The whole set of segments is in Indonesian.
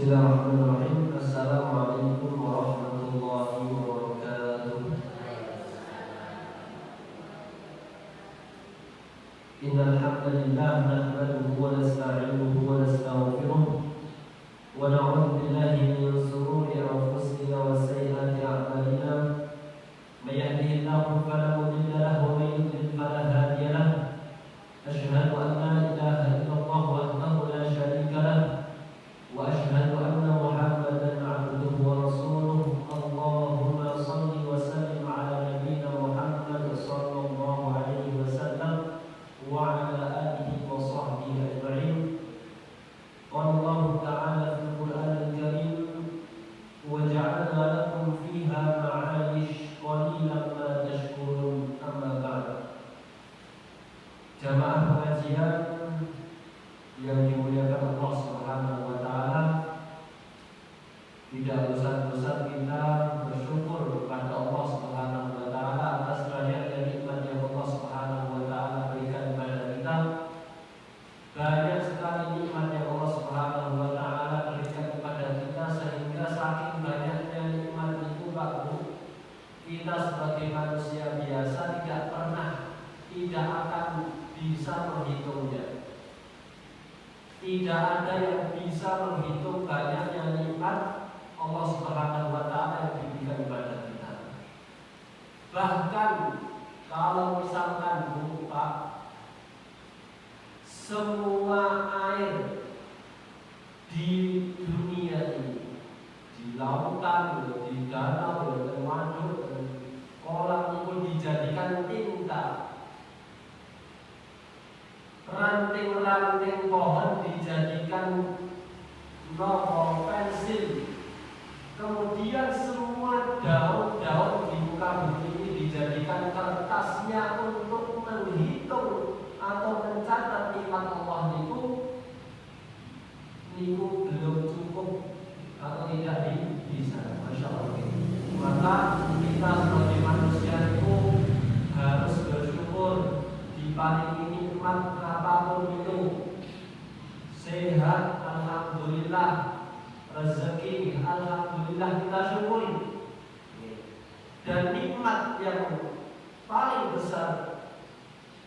Bismillahirrahmanirrahim. Assalamualaikum warahmatullahi wabarakatuh. Innal hamdalillah nahmaduhu wa nasta'inuhu wa nastaghfiruh wa na'udzu billahi min shururi anfusina wa sayyiati a'malina. May yahdihillahu fala mudilla lahu wa may yudlil fala hadiya lahu. Asyhadu an la ilaha illallah wahdahu la syarika lahu wa asyhadu anna Muhammadan 'abduhu wa rasuluh. Allahumma shalli wa sallim 'ala nabiyyina Muhammad sallallahu alaihi wasallam wa 'ala alihi wa sahbihi ajma'in. Qala Allah ta'ala fil Qur'anil Karim wa ja'alna lakum fiha ma'ayish qalilan ma tashkurun. Amma ba'd. Jamaah pengajian yang dimuliakan Allah Subhanahu wa taala, tidak bosan-bosan kita bersyukur kepada Allah Subhanahu wa taala atas banyak nikmat yang Allah Subhanahu wa taala berikan kepada kita. Banyak sekali nikmat yang Allah Subhanahu wa taala berikan kepada kita, sehingga saking banyaknya nikmat itu kita sebagai manusia biasa tidak akan bisa menghitungnya. Tidak ada yang bisa menghitung banyaknya nikmat Allah Subhanahu wa taala yang diberikan kepada kita. Bahkan kalau misalkan Pak, semua air di dunia ini, di lautan, di danau, di waduk, kolam itu dijadikan tinta. Ranting-ranting pohon dijadikan novel pensil. Kemudian semua daun-daun di muka bumi ini dijadikan kertasnya untuk menghitung atau mencatat nikmat Allah niku belum cukup atau tidak bisa. Masya Allah. Maka kita sebagai manusia itu harus bersyukur diparingi nikmat apapun itu. Sehat, alhamdulillah. Rezeki, alhamdulillah, kita syukuri. Dan nikmat yang paling besar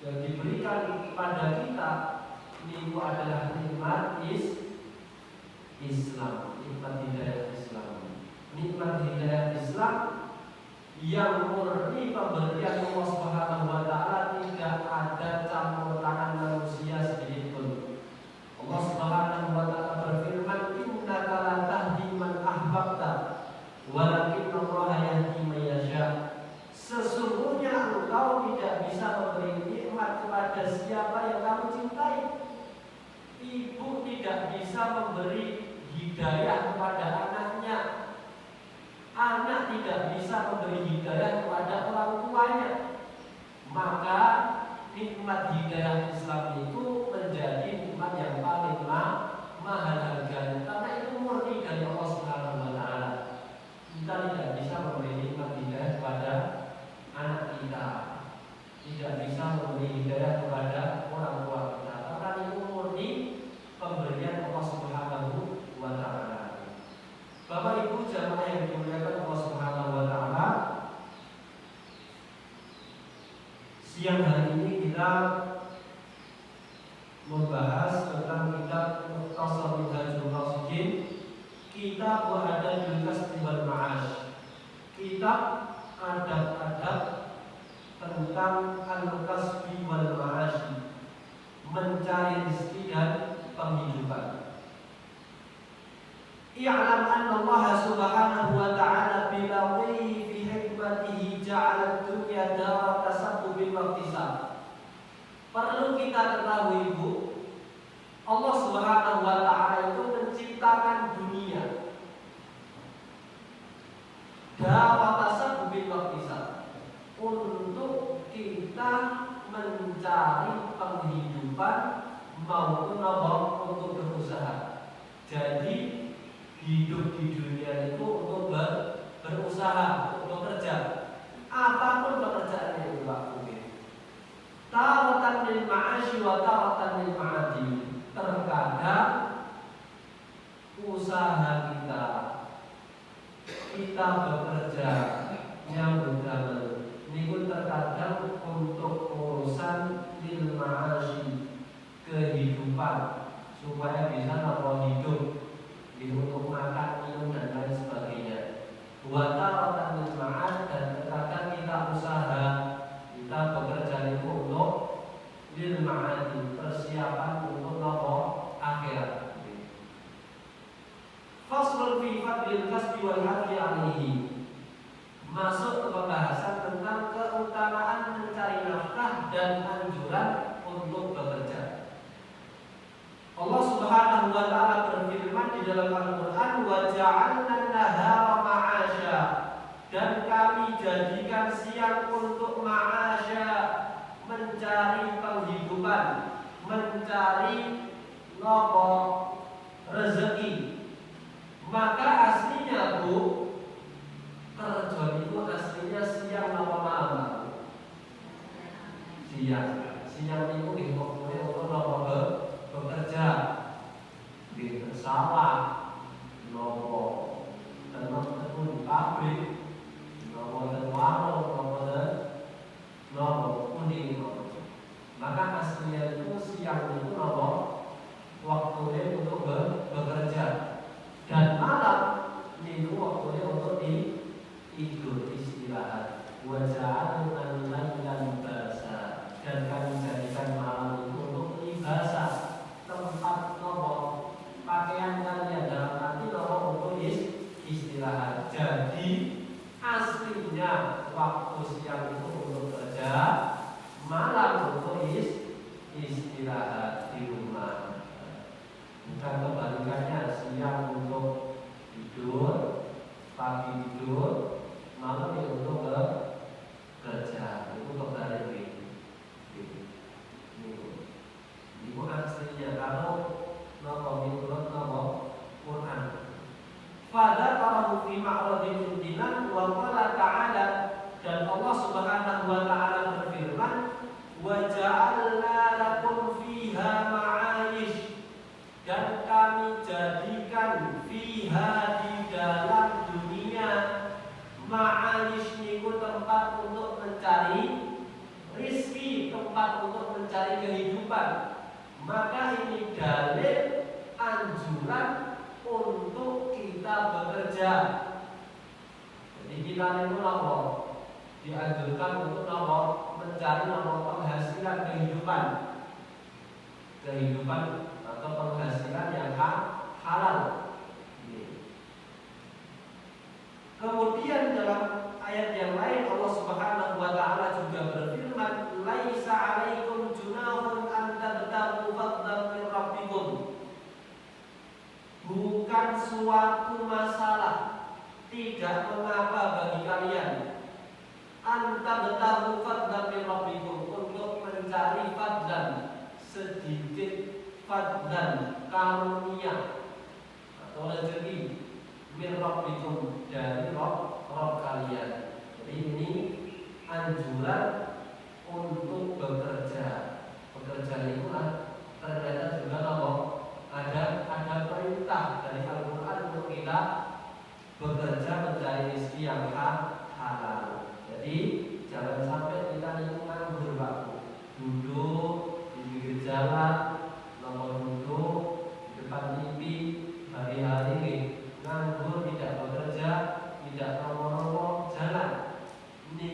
yang diberikan kepada kita itu adalah nikmat Islam, nikmat hidayah Islam. Nikmat hidayah Islam yang murni pemberian Allah Subhanahu wa taala, tidak ada campur tangan manusia sedikit pun. Allah Subhanahu wa taala berfirman, innaka la tahdi man ahbabta walakin Allah yahdi man yasha. Sesungguhnya engkau tidak bisa memberi nikmat kepada siapa yang kamu cintai. Ibu tidak bisa memberi hidayah kepada anaknya. Anak tidak bisa memberi hidayah kepada orang tuanya. Maka nikmat hidayah Islam itu menjadi nikmat yang paling mahal harganya, karena itu murni dari Allah Subhanahu wa taala. Kita tidak bisa memberi nikmat hidayah kepada anak kita, tidak bisa memberi hidayah kepada orang tua kita, karena itu murni pemberian Allah Subhanahu wa taala. Bapak Ibu jamaah yang dimuliakan Allah Subhanahu wa taala, siang hari ini kita membahas tentang kitab Mukhtasar Minhajul Qasidin, kitab Adabul Kasbi wal Ma'ash, kitab adab-adab tentang al-kasbi wal ma'ash, mencari rezeki dan penghidupan. I'lam anna Allah Subhanahu wa ta'ala bila fi hikmatihi ja'ala dunya dara tasabbubin wa iktisab. Perlu kita ketahui, Bu, Allah Subhanahu wa ta'ala itu menciptakan dunia dara tasabbubin wa iktisab untuk kita mencari penghidupan maupun untuk berusaha. Jadi hidup di dunia itu untuk berusaha, untuk bekerja. Apapun pekerjaan yang dilakukan. Taratan lil ma'ashi wa taratan lil ma'adi. Terkadang usaha kita bekerja nyambut damel niku terkadang untuk urusan lil ma'ashi, kehidupan, supaya bisa nopo hidup, untuk makan, minum dan lain sebagainya. Wa taratan lil ma'ad, dan terkadang kita usaha, kita bekerja itu untuk lil ma'adi, persiapan untuk nopo akhirat. Faslun fi fadlil kasbi wal hadli alaihi. Masuk ke pembahasan tentang keutamaan mencari nafkah dan anjuran untuk bekerja. Allah Subhanahu wa taala berfirman di dalam Al-Qur'an, wa ja'alna an-nahara ma'asya, dan kami jadikan siang untuk ma'asya, mencari penghidupan, mencari nopo rezeki. Maka aslinya Bu, kerja itu aslinya siang nopo malam? Siang. Siang itu dihukumnya untuk nopo bekerja di sawah, nopo tenun di pabrik, nopo ten warung, nopo kuning. Maka aslinya itu siang itu nopo waktunya untuk bekerja, dan malam itu waktunya untuk tidur, istirahat. Wajah an-laila libasa, dan kami jadikan malam itu untuk libasa, tempat nopo pakaian kalian, dalam arti nopo untuk istirahat. Jadi aslinya waktu siang itu untuk kerja, malam untuk istirahat di rumah. Bukan kebalikannya, siang untuk tidur, pagi tidur, malam ya untuk kerja. Itu kebalik itu aslinya. Kalau nopo menurut nopo Quran, pada kalau fi ma'radil imtinan wa qala ta'ala, dan Allah Subhanahu wa taala berfirman, wa ja'alna lakum fiha ma'ayish, dan kami jadikan fiha, di dalam dunia, ma'ayish niku tempat untuk mencari rizki, tempat untuk mencari kehidupan. Maka ini dalil anjuran untuk kita bekerja. Jadi kita itu nopo dianjurkan untuk nopo mencari nopo penghasilan kehidupan atau penghasilan yang halal. Kemudian dalam ayat yang lain Allah Subhanahu wa taala juga berfirman, laisa 'alaikum junahun an tabtaghu fadlan min rabbikum. Bukan suatu masalah, tidak mengapa bagi kalian, an tabtaghu fadlan min rabbikum, untuk mencari fadlan, sedikit fadlan, karunia atau rezeki, min rabbikum, dari Rabb kalian. Jadi ini anjuran untuk bekerja. Bekerja itu ternyata juga nopo ada perintah dari Al-Quran untuk kita bekerja mencari rezeki yang halal. Jadi jangan sampai kita itu nganggur waktu, duduk di pinggir jalan, nopo duduk di depan TV hari-hari, nganggur, tidak bekerja, tidak nopo jalan. Ini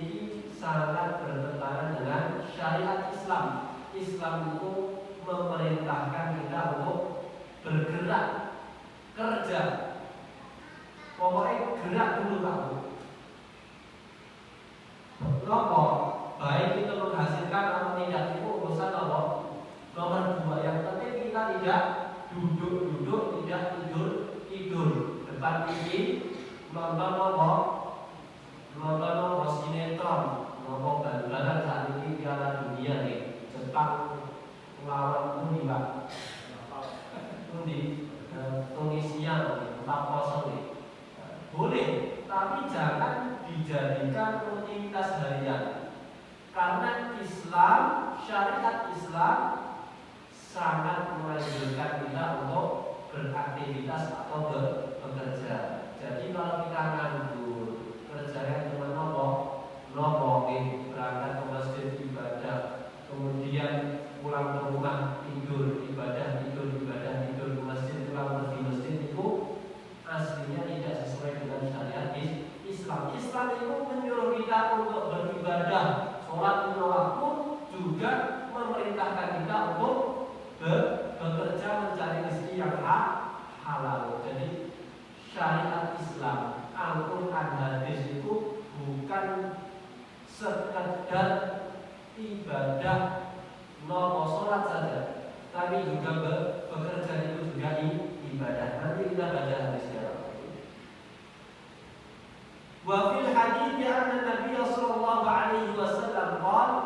sangat bertentangan dengan syariat Islam. Islam itu memerintahkan kita untuk bergerak, kerja. Pokoknya gerak dulu kamu. Nopo, baik itu menghasilkan atau tidak, itu urusan nopo. Nomor 2, yang penting kita tidak duduk-duduk, tidak tidur depan TV, nonton sinetron, nopo bal-balan. Saat ini Piala Dunia nih, Jepang melawan Undi Pak, Tunisia 4-0 nih. Boleh, tapi jangan dijadikan rutinitas harian, karena Islam, syariat Islam sangat menganjurkan kita untuk beraktivitas atau bekerja. Jadi kalau kita nganggur, kerjanya cuma nopo, berangkat ke masjid ibadah, kemudian pulang ke rumah tidur ibadah tidur ke masjid, pulang pergi masjid, itu aslinya tidak sesuai dengan syariat Islam. Islam itu menyuruh kita untuk beribadah, sholat lima waktu, juga memerintahkan kita untuk bekerja mencari rezeki yang halal. Jadi syariat Islam, Al-Quran, hadis itu bukan sekedar ibadah nopo sholat saja, tapi juga bekerja itu juga ibadah. Nanti kita baca hadisnya. Wa fil hadits anna Nabi sallallahu alaihi wasallam qala,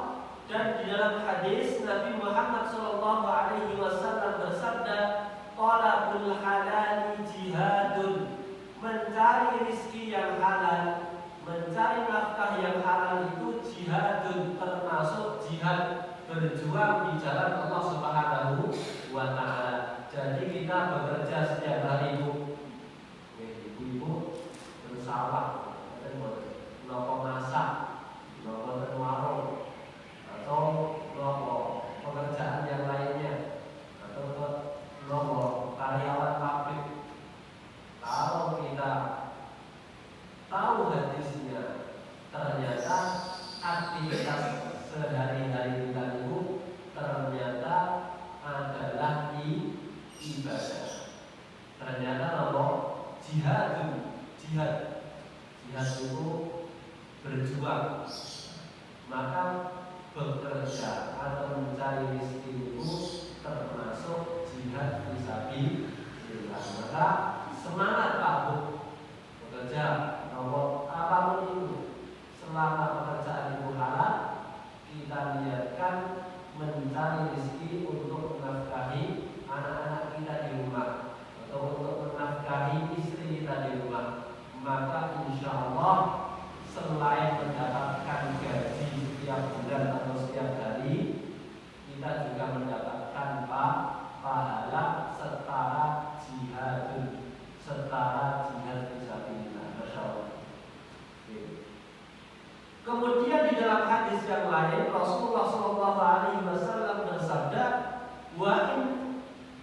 dan di dalam hadis Nabi Muhammad sallallahu alaihi wasallam bersabda, talabul halal jihadun, mencari rezeki yang halal, mencari nafkah yang halal itu jihadun, termasuk jihad, berjuang di jalan Allah Subhanahu wa taala. Jadi kita bekerja setiap hari ibu bersawah, nopo masak, nopo warung, atau nopo pekerjaan yang lainnya, atau nopo karyawan pabrik. Kalau kita tahu hadisnya, ternyata aktivitas sehari-hari kita itu ternyata adalah ibadah. Ternyata nopo jihad itu berjuang. Maka bekerja atau mencari rezeki itu termasuk jihad fisabilillah. Maka semangat Pak Bu bekerja, nomor apapun itu, selama pekerjaan itu halal, kita niatkan mencari rezeki untuk menafkahi anak-anak kita di rumah, atau untuk menafkahi istri kita di rumah. Maka insya Allah selain mendapatkan gaji setiap bulan atau setiap hari, kita juga mendapatkan pahala setara jihad fisabilillah. Masya Allah. Kemudian di dalam hadis yang lain Rasulullah SAW bersabda, wa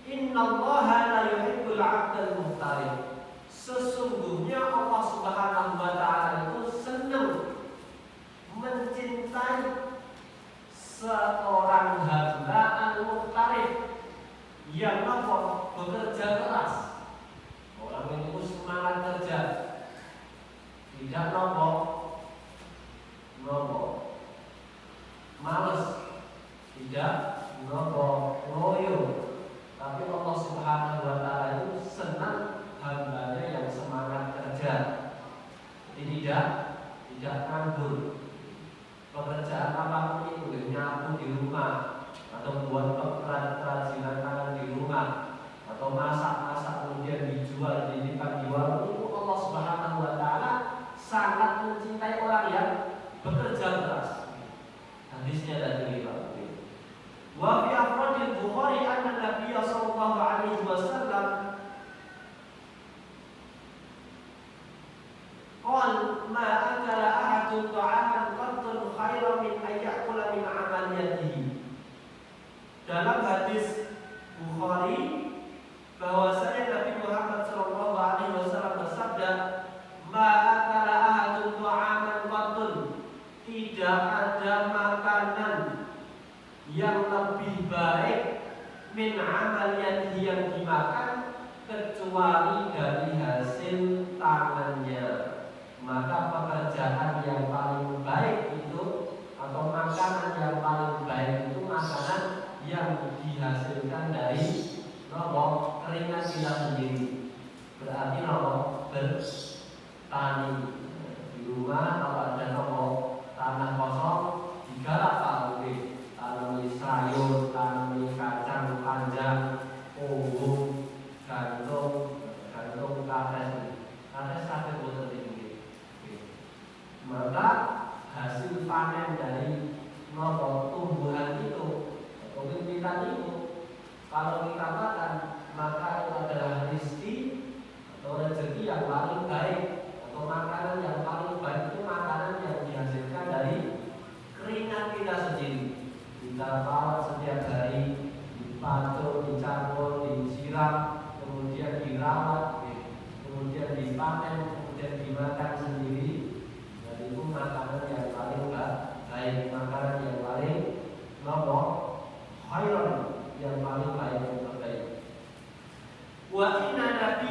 innallaha la yuhibbul 'abdal muhtarif. Sesungguhnya Allah Subhanahu wa taala itu senang, mencintai seorang hamba al-muhtarif yang bekerja keras. Orang itu semangat kerja, tidak nopo males, tidak nopo loyo. Tapi Allah Subhanahu wa taala itu senang hambanya yang semangat kerja. Jadi tidak nganggur. Pekerjaan apapun itu, nyapu di rumah, atau buat kerajinan tangan di rumah, atau masak kemudian dijual, dititipkan di warung, itu Allah Subhanahu wa taala sangat mencintai orang yang bekerja keras. Hadisnya dari Imam Bukhari. Wa fi afradil Bukhari anna Nabiy sallallahu alaihi wasallam qala ma akala ahadun ta'aman qattun khairan min an ya'kula min 'amaliyatihi. Dalam hadis Bukhari bahwasanya Nabi Muhammad sallallahu alaihi wasallam bersabda, ma akala ahadun ta'aman qattun, tidak ada makanan yang lebih baik min amaliyatihi yang dimakan kecuali dari hasil tangannya. Maka pekerjaan yang paling baik itu, atau makanan yang paling baik itu, makanan yang dihasilkan dari keringat kita sendiri. Berarti bertani di rumah. Kalau ada tanah kosong, digarap tanami sayur, tanami kacang panjang, umbung, gantung kates sampai boten tinggi. Maka hasil panen dari tumbuhan itu, pemimpinan itu, kalau kita makan, maka itu adalah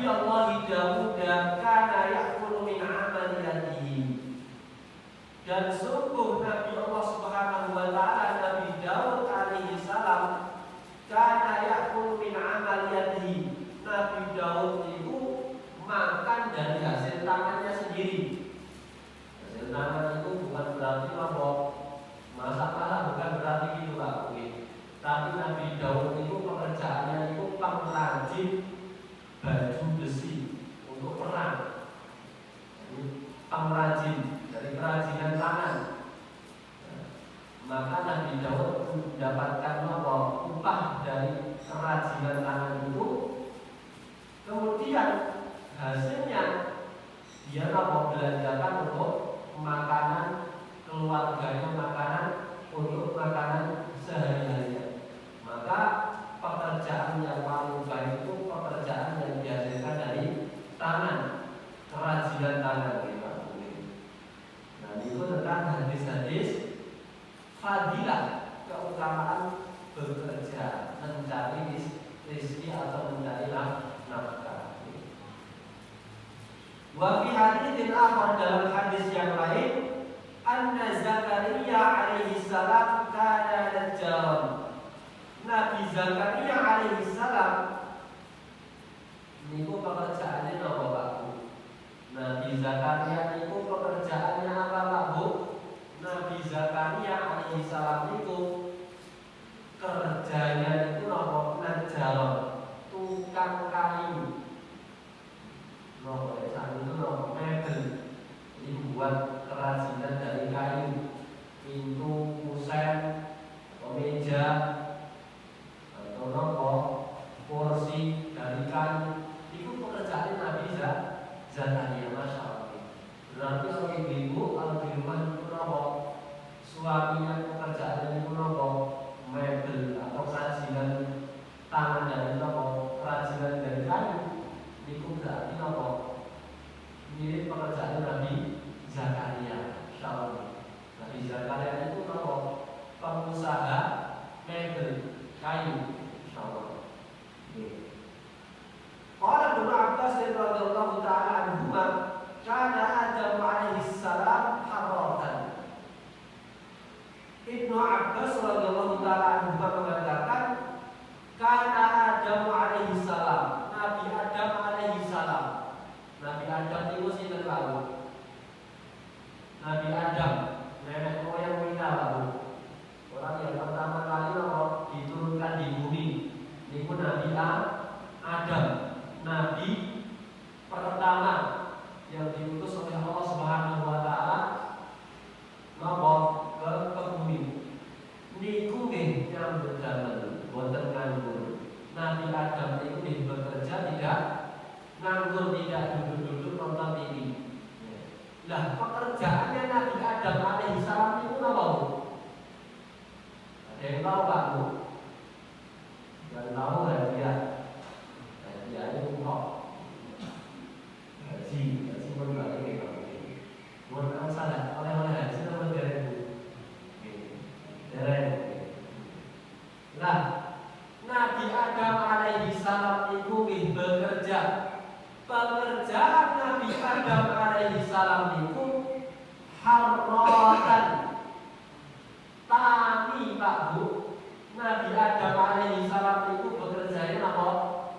Nabi Allah Daud kana ya'kulu min amali yadihi. Dan sungguh Nabi Allah Subhanahu wa taala Nabi Daud alaihi salam kana ya'kulu min amali yadihi. Nabi Daud itu makan dari hasil tangannya sendiri. Hasil tangan itu bukan berarti apa masak-masak, bukan berarti gitu Pak. Tapi Nabi Daud itu pekerjaannya itu pengrajin baju besi untuk perang. Jadi pengrajin dari kerajinan tangan. Maka Nabi Daud mendapatkan apa? Upah dari kerajinan tangan itu. Kemudian hasilnya dia apa? Belanjakan untuk makanan keluarganya, makanan untuk makanan sehari-harinya. Maka pekerjaan yang paling baik itu pekerjaan yang dihasilkan dari tangan, kerajinan tangan. Nah, itu tentang hadis-hadis fadilah, keutamaan bekerja, mencari rezeki atau mencari nafkah. Wa fi haditsin akhar, dalam hadis yang lain, anna Zakaria alaihi salam kana najjaran. Nabi Zakaria alaihi salam niku pekerjaannya apa Pak Bu? Nabi Zakaria niku pekerjaannya apa Pak Bu? Nabi Zakaria alaihi salam niku kerjanya itu apa? Najjaran, tukang kayu. Nopo itu nopo mebel. Ini buat kerajinan dari kayu, pintu, kusen, meja, atau nopo kursi dari kayu. Itu pekerjaan Nabi Zakaria, masya Allah. Berarti kalau ibu kalau di rumah itu nopo suaminya pekerjaannya itu nopo mebel atau kerajinan tangan dari nopo kerajinan dari kayu. Itu berarti nopo mirip pekerjaan Nabi Zakaria, insyaallah. Nabi Zakaria itu nopo pengusaha mebel kayu, insyaallah. Qala Ibnu Abbas radhiyallahu ta'ala anhuma, kana Adam alaihi salam harratan. Ibnu Abbas radhiyallahu ta'ala anhuma mengatakan, kana Adam alaihi salam, Nabi Adam alaihi salam. Nabi Adam itu sinten tahu? Nabi Adam, nenek moyang kita lalu. Orang yang pertama kali diturunkan di bumi, itu Nabi Adam. Nabi pertama yang diutus oleh Allah Subhanahu wa taala ke bumi. Niku nggih nyambut damel, boten nganggur. Nabi Adam itu bekerja tidak nganggur, tidak duduk-duduk nonton TV. Lah pekerjaannya Nabi Adam alaihi salam itu apa Bu? Ada yang tahu Pak Bu? Yang tahu hadiah. Hadiahnya kok haji pun balik ke kamu. Mohon salah oleh haji nama dereng Bu. Dereng. Lah Nabi Adam alaihi salam itu bekerja. Pekerjaan Nabi Adam alaihi salam itu harratan, tani Pak Bu. Nabi Adam alaihi salam itu bekerjanya apa?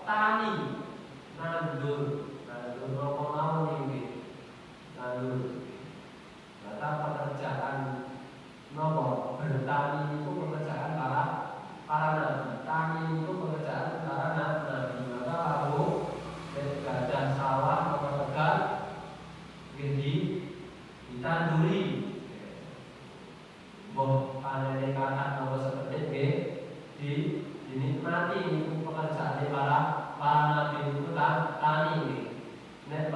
Tani, nandur apa ini? Nandur. Kata pekerjaan nopo bertani itu pekerjaan para nabi. Tani itu pekerjaan para nabi. Maka lalu gajah sawah atau tegal ditanduri. Boh panen kakak nopo seperti dinikmati itu pekerjaan para nabi itu tani. Nek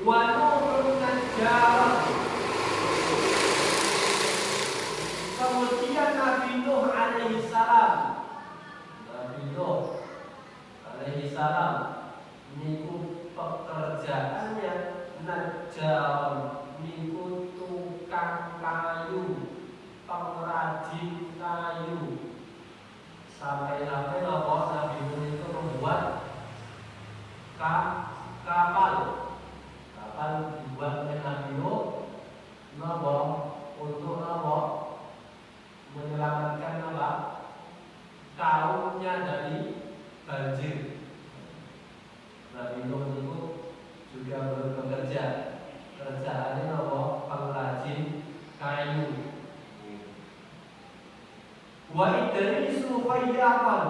wa nurun najjar. Kemudian Nabi Nuh alaihi salam, niku pekerjaannya najjar, niku tukang kayu, pengrajin kayu. Sampai-sampai Nabi Nuh itu membuat kapal dibuat oleh Nabi Nuh untuk menyelamatkan kaumnya dari banjir. Nabi Nuh itu juga bekerja, kerjaannya pengrajin kayu. Wa Idrisu khayyaman.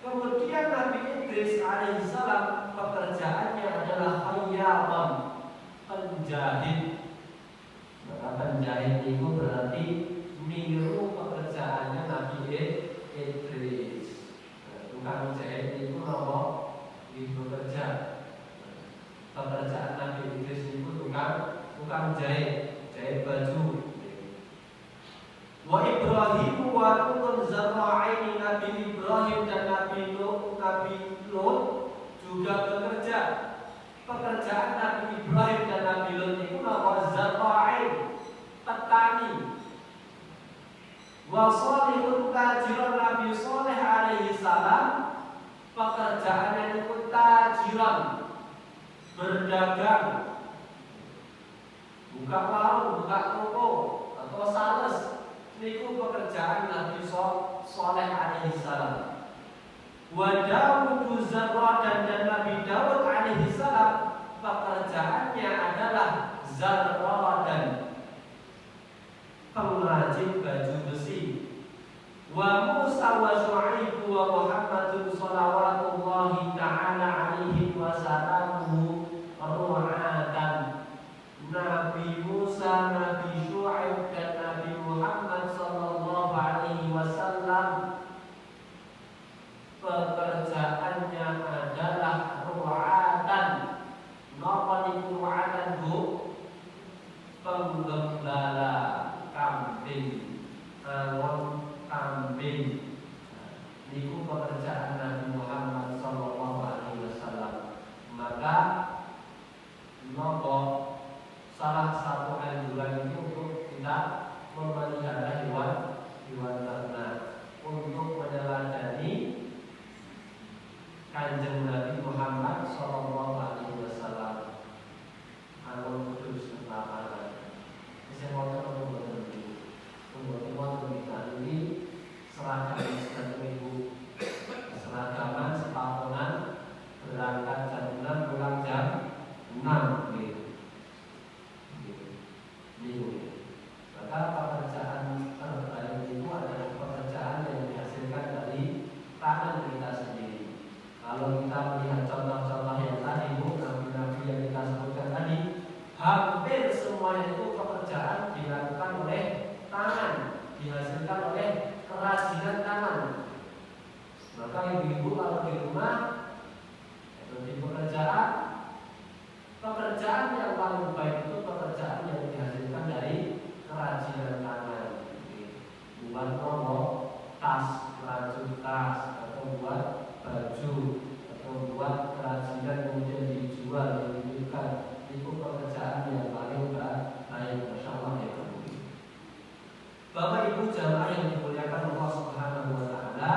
Kemudian Nabi Idris alaihissalam pekerjaannya adalah khayyaman, penjahit. Maka penjahit itu berarti niru pekerjaannya Nabi Idris. Tukang jahit itu bekerja. Pekerjaan Nabi Idris itu tukang jahit baju. Wa Ibrahim wa Lut zarra'aini. Nabi Ibrahim dan Nabi Lut juga bekerja. Pekerjaan Nabi Ibrahim dan Nabi Lut itu zarra'ain, petani. Wa Shalihun tajiran. Nabi Shalih alaihi salam pekerjaannya itu tajiran, berdagang, buka warung, buka toko atau sales. Niku pekerjaan Nabi Shalih alaihi salam. Wa Daud zarradan. Dan Nabi Daud alaihi salam pekerjaannya adalah zarradan, pengrajin baju besi. Wa Musa wa Syu'aib wa Muhammadun salawatullahi ta'ala alaihi wa salamuhu ru'atan. Nabi Musa, Nabi Syu'aib dan Nabi Muhammad sallallahu alaihi wasallam pekerjaannya adalah ru'atan. Napa niku ru'atan, Bu? Penggembala kambing, angon kambing. Niku pekerjaan Nabi Muhammad sallallahu alaihi wasallam. Maka nopo salah satu anjuran itu untuk kita memelihara hewan ternak, untuk meneladani Kanjeng Nabi Muhammad sallallahu alaihi wasallam. Angon kudus kenalan. Saya mau terus membuat ini seragam dan minggu, seragaman sepatungan, berangkat jam 6, pulang jam 6 gitu. Maka pekerjaan terbaik itu adalah pekerjaan yang dihasilkan dari tangan kita sendiri. Kalau kita melihat contoh-contoh yang tadi, nabi-nabi yang kita sebutkan tadi, hampir semuanya itu pekerjaan dilakukan oleh tangan, dihasilkan oleh kerajinan tangan. Maka ibu-ibu kalau di rumah atau di pekerjaan yang paling baik itu pekerjaan yang dihasilkan dari kerajinan tangan. Buat tas, rajut tas, atau buat baju, atau buat kerajinan kemudian dijual, dijualkan. Itu pekerjaan yang paling baik, Masya Allah ya. Bapak Ibu jamaah yang dimuliakan Allah Subhanahu wa Ta'ala,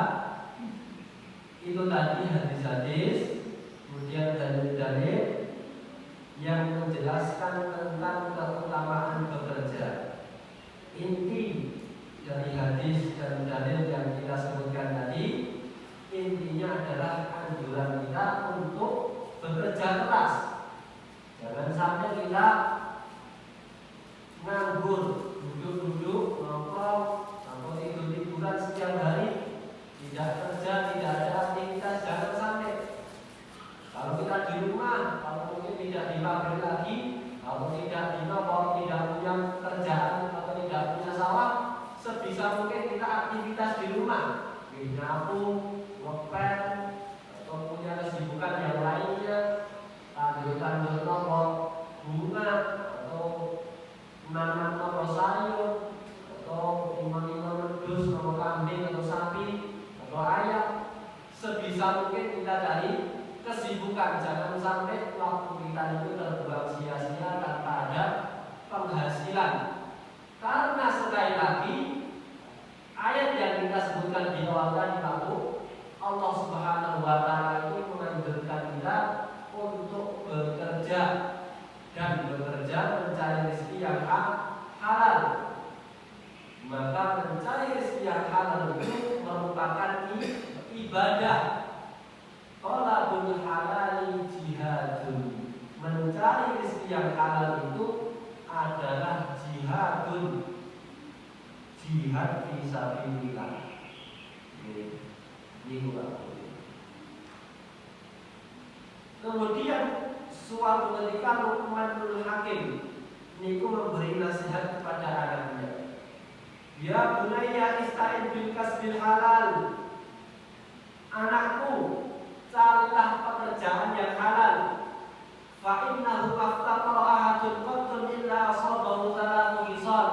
itu tadi hadis-hadis, kemudian dalil-dalil yang menjelaskan tentang keutamaan bekerja. Inti dari hadis dan dalil yang kita sebutkan tadi, intinya adalah anjuran kita untuk bekerja keras. Jangan sampai kita nganggur, duduk-duduk, nongkrong, atau tidur-tiduran setiap hari, tidak kerja, tidak ada aktivitas. Jangan sampai. Kalau kita di rumah, kalau mungkin tidak di pabrik lagi, kalau tidak di toko, tidak punya kerjaan atau tidak punya sawah, sebisa mungkin kita aktivitas di rumah, nyapu, ngepel, atau punya kesibukan yang lainnya, tandur-tandur toko, atau kambing atau sapi atau ayam. Sebisa mungkin kita cari kesibukan, jangan sampai waktu kita itu terbuang sia-sia tanpa ada penghasilan. Karena sekali lagi ayat yang kita sebutkan di awal tadi tahu Allah Subhanahu wa taala itu menganjurkan kita untuk bekerja dan bekerja mencari rezeki yang halal. Maka mencari rezeki yang halal itu merupakan ibadah. Talabul halali jihadun. Mencari rezeki yang halal itu adalah jihadun. Jihad fisabilillah. Kemudian suatu ketika Luqmanul Hakim niku memberi nasihat kepada anaknya. Ya bunayya ista'in bil kasbil halal. Anakku, carilah pekerjaan yang halal. Fa innahu aftaqara ahadun qattun illa asabahu salatu hisal.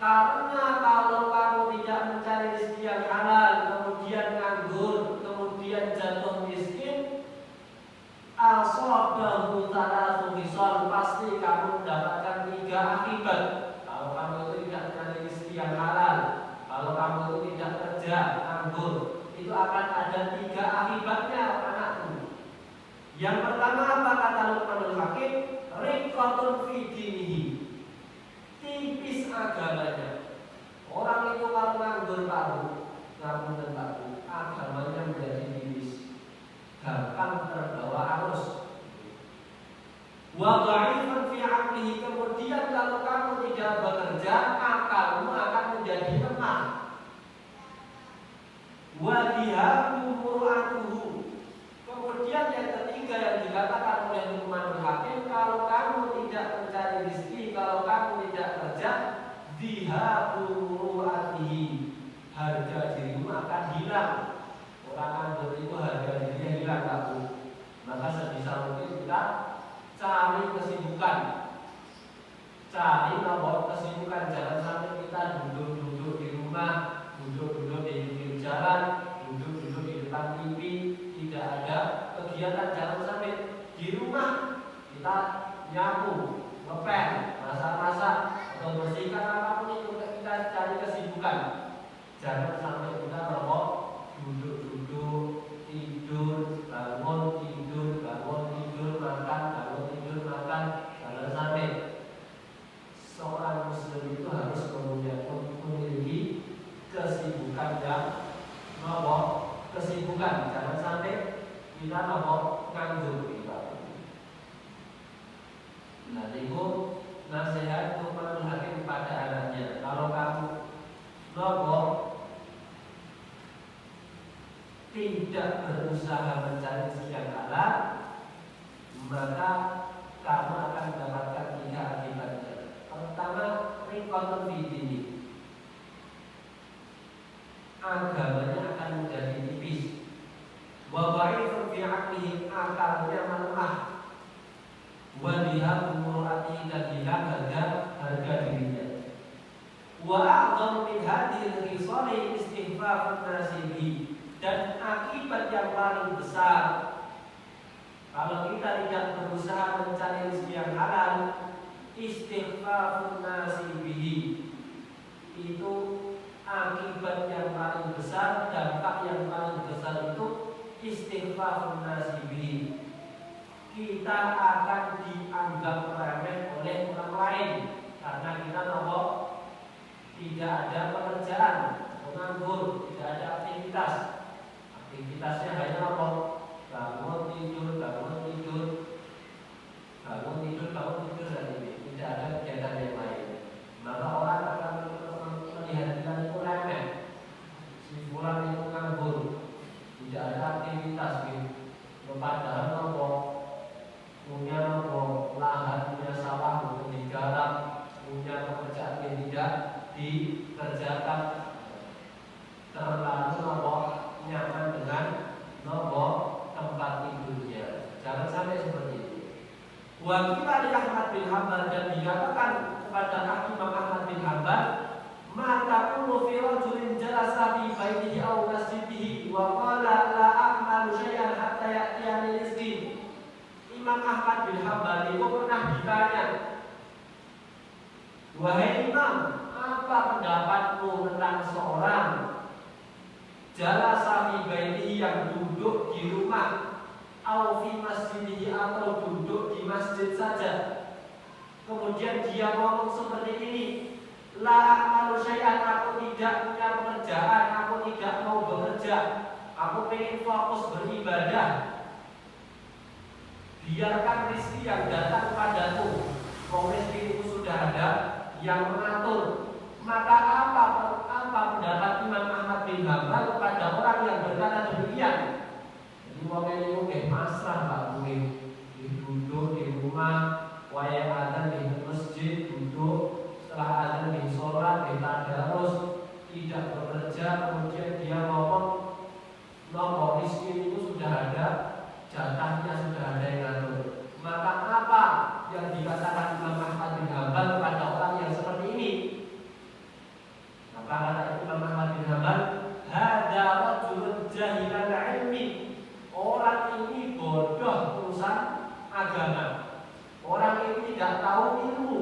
Karena kalau kamu tidak mencari rezeki yang halal, kemudian nganggur, kemudian jatuh miskin, asabahu salatu hisal, pasti kamu mendapatkan 3 akibat. Kalau kamu itu tidak mencari rezeki yang halal, kalau kamu itu tidak kerja, nganggur, itu akan ada 3 akibatnya anakku. Yang pertama apa kata Luqmanul Hakim? Riqatun fi dinihi. Tipis agamanya. Orang itu kalau nganggur agamanya menjadi tipis, gampang terbawa arus. Wa dha'ifun fi 'aqlihi. Kemudian kalau kamu tidak bekerja, akalmu akan menjadi lemah. Wa dihabu muru'atuhu. Kemudian yang ketiga yang dikatakan oleh Luqmanul Hakim, kalau kamu tidak mencari rezeki, kalau kamu tidak kerja, dihabu muru'atihi, harga dirimu akan hilang. Orang nganggur itu harga dirinya hilang kamu. Maka sebisa mungkin kita cari kesibukan. Cari nomor kesibukan, jangan sampai kita duduk-duduk di rumah, duduk-duduk di pinggir jalan, duduk-duduk di depan TV, tidak ada kegiatan. Jangan sampai di rumah kita nyapu, ngepel, masak-masak atau bersihkan apapun itu, kita cari kesibukan. Jangan sampai kita duduk-duduk, tidur, bangun, tidur, makan, bangun, tidur, makan. Jangan sampai. Seorang muslim itu harus memiliki kesibukan yang kesibukan. Jangan sampai kita nganggur kita. Nah, itu nasihat Luqmanul Hakim kepada anaknya. Kalau kamu tidak berusaha mencari rezeki yang halal, maka kamu akan mendapatkan 3 akibatnya. Pertama, riqatun fi dini. Agamanya akan menjadi tipis. Wa dha'ifun fi 'aqlihi, akalnya melemah. Wa dihabu muru'atihi, dan hilang harga dirinya. Wa a'dhamu min hadhihi al-khisali istighfafun nasibi. Dan akibat yang paling besar kalau kita tidak berusaha mencari rezeki yang halal, istighfafun nasibihi, itu akibat yang paling besar, dampak yang paling besar itu istighfafun nasibihi. Kita akan dianggap remeh oleh orang lain karena kita tidak ada pekerjaan, menganggur, tidak ada aktivitas. Aktivitasnya hanya bangun tidur, dan ini tidak ada kegiatan yang lain. Maka orang akan melihat kita itu remeh. Si fulan itu nganggur, tidak ada aktivitas gitu. Padahal punya lahan, punya sawah, punya digarap, punya pekerjaan yang tidak dikerjakan. Terlalu nyaman dengan tempat tidurnya. Jangan sampai seperti itu. Wa qila li Ahmad bin Hanbal, dan dikatakan kepada Imam Ahmad bin Hanbal, maka kullu fi rajulin jalasa fi baitihi aw masjidihi wa qala la a'malu syai'an hatta ya'tiyani rizqi. Imam Ahmad bin Hanbal itu pernah ditanya, wahai Imam, apa pendapatmu tentang seorang jalasa fi baitihi yang duduk di rumah, aw fi masjidihi atau duduk di masjid saja. Kemudian dia ngomong seperti ini, la a'malu syai'an, aku tidak punya pekerjaan, aku tidak mau bekerja, aku ingin fokus beribadah. Biarkan rezeki yang datang padaku, rezeki itu sudah ada yang mengatur. Maka apa pendapat Imam Ahmad bin Hanbal kepada orang yang berkata demikian? Jadi wong ini mungkin pasrah Pak Kuwi, duduk di rumah, waya adzan di masjid, duduk, setelah adzan di sholat, di tadarus, tidak bekerja, kemudian dia ngomong, nomor rezeki itu sudah ada, jatahnya sudah ada yang ngatur. Maka apa yang dikatakan Imam Ahmad bin Hanbal kepada orang yang seperti ini? Maka kata Imam Ahmad bin Hanbal, hadza rajulun jahilan ilmi. Orang ini bodoh urusan agama. Orang ini tidak tahu ilmu.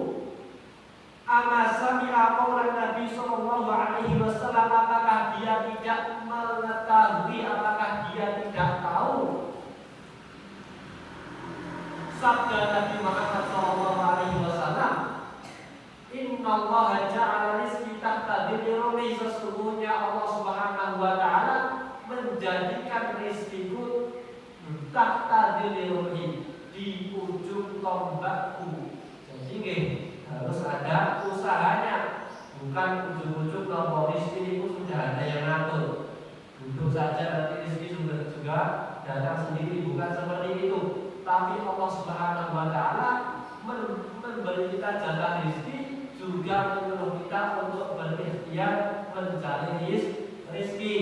Ama sami'a qaulan Nabi sallallahu alaihi wasallam, apakah dia tidak mengetahui, apakah dia tidak tahu sabda Nabi Muhammad sallallahu alaihi wasallam, innallaha ja'ala rizqi tahta dhilli, sesungguhnya Allah Subhanahu wa taala menjadikan rizkiku tahta dhilli, di ujung tombakku. Jadi harus ada usahanya, bukan ujung-ujung tombak rizki itu sudah ada yang ngatur. Duduk saja nanti rizki juga datang sendiri, bukan seperti itu. Tapi Allah Subhanahu wa taala memberi kita jatah rezeki, juga menyuruh kita untuk berikhtiar mencari rezeki.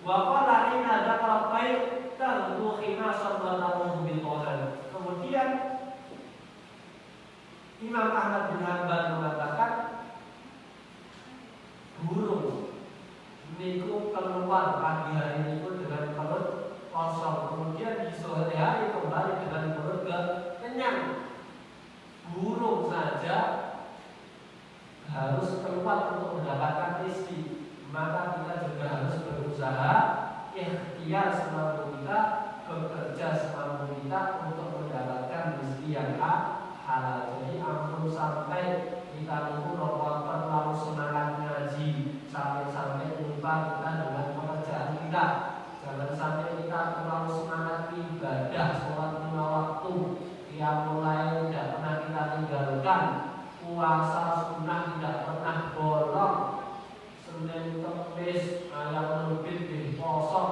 Wa qala inna dzakara khair tardu khimasan wa tamuhu bil qadan. Kemudian Imam Ahmad bin Hanbal mengatakan, burung niku keluar pagi hari niku dengan perut kosong, kemudian di sore hari kembali dengan perut kenyang. Burung saja harus keluar untuk mendapatkan rezeki, maka kita juga harus berusaha ikhtiar semampu kita, bekerja semampu kita untuk mendapatkan rezeki yang halal. Jadi ampun sampai kita niku nonton terlalu semangat ngaji sampai lupa kita dengan pekerjaan kita. Jangan sampai kita terlalu semangat ibadah, sholat 5 waktu, qiyamul lail tidak pernah kita tinggalkan, puasa sunnah tidak pernah bolong, Senin Kamis ayam lebih di poso,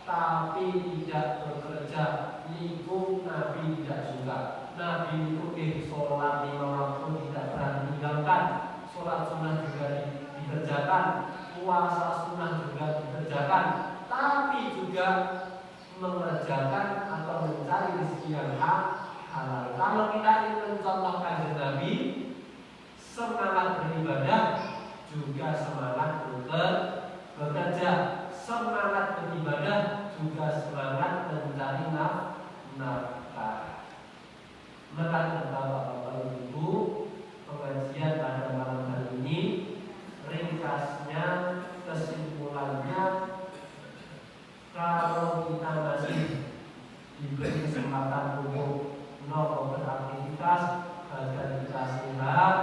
tapi tidak bekerja. Niku Nabi tidak suka. Nabi itu sholat 5 waktu tidak pernah meninggalkan, sholat sunnah juga dikerjakan, puasa sunnah juga dikerjakan, tapi juga mengerjakan atau mencari rezeki yang halal. Kalau kita ingin mencontohkan Nabi, semangat beribadah juga semangat bekerja, semangat beribadah juga semangat mencari nafkah. Maka Bapak Ibu, pengajian pada malam hari ini ringkasnya, kesimpulannya, kalau kita masih diberi kesempatan untuk beraktivitas agar kita sehat,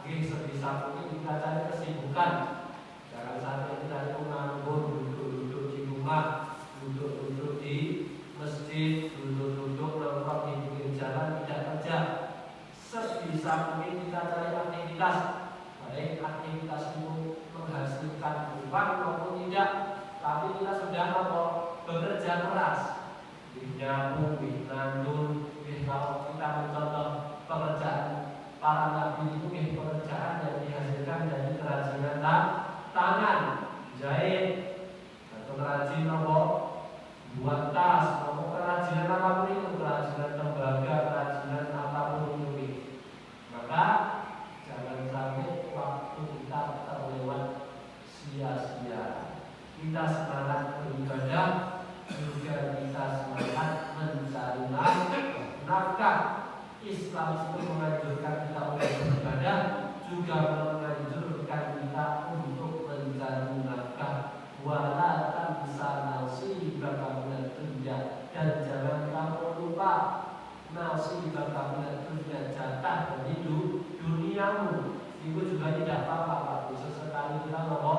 sebisa mungkin kita cari kesibukan. Jangan sampai kita itu nganggur, duduk-duduk di rumah, duduk-duduk di masjid, duduk-duduk nongkrong di pinggir jalan, tidak kerja. Sebisa mungkin kita cari aktivitas, baik aktivitas itu menghasilkan uang maupun tidak, tapi kita sudah bekerja keras, nyambung, nandun. Kalau kita mencontoh pekerjaan para nabi itu, pekerjaan yang dihasilkan dari kerajinan tangan, jahit, atau kerajin buat tas, atau kerajinan apapun itu, kerajinan tembaga, kerajinan apapun itu. Maka jangan sampai waktu kita terlewat kita semangat beribadah, juga kita semangat mencari nafkah. Islam itu menganjurkan kita untuk beribadah, juga menganjurkan kita untuk mencari nafkah. Wala tansa nasibaka minad dunya, dan jangan kamu lupa nasibaka minad dunya, jatah dari duniamu. Itu juga tidak apa-apa, Pak. Sesekali kita nopo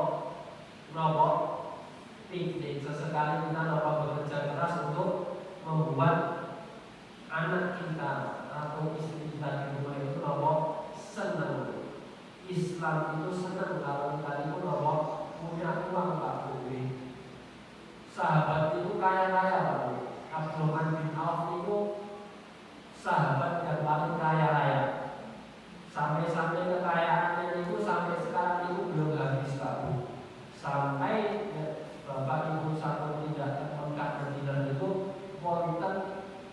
piknik, sesekali kita nopo bekerja keras untuk membuat anak kita atau istri kita di rumah itu nopo senang. Islam itu senang kalau kita itu nopo punya uang, Pak Bu. Sahabat itu kaya-kaya, Pak Bu. Abdurrahman bin Auf itu sahabat yang paling kaya-kaya. Sampai-sampai kekayaannya itu sampai sekarang itu belum habis, Pak Bu. Sampai Bapak Ibu satu tidak Mekah Madinah itu wonten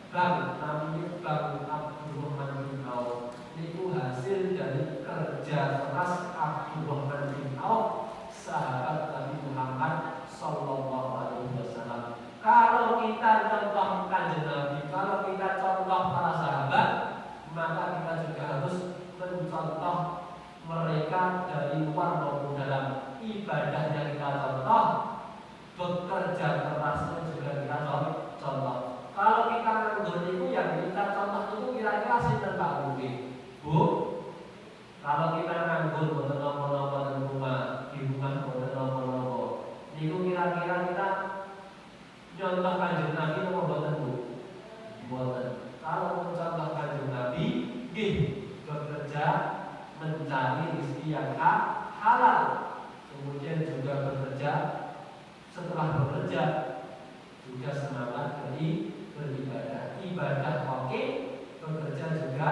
bank namanya Bank Abdurrahman bin Auf. Itu hasil dari kerja keras Abdurrahman bin Auf, sahabat Nabi Muhammad Sallallahu Alaihi Wasallam. Kalau kita contoh kanjeng Nabi, kalau kita contoh para sahabat, maka kita juga harus mencontoh mereka dari luar maupun dalam. Ibadahnya kita contoh, bekerja kerasnya juga kita contoh. Kalau kita nganggur itu yang kita contoh itu kira-kira sinten Pak Bu? Kalau kita nganggur boten napa-napa di rumah boten napa-napa. Niku kira-kira kita contoh kanjeng Nabi napa boten Bu? Boten. Kalau mencontoh kanjeng Nabi, nggih bekerja mencari rezeki yang halal. Kemudian juga bekerja, setelah bekerja juga semangat beribadah. Ibadah oke, bekerja juga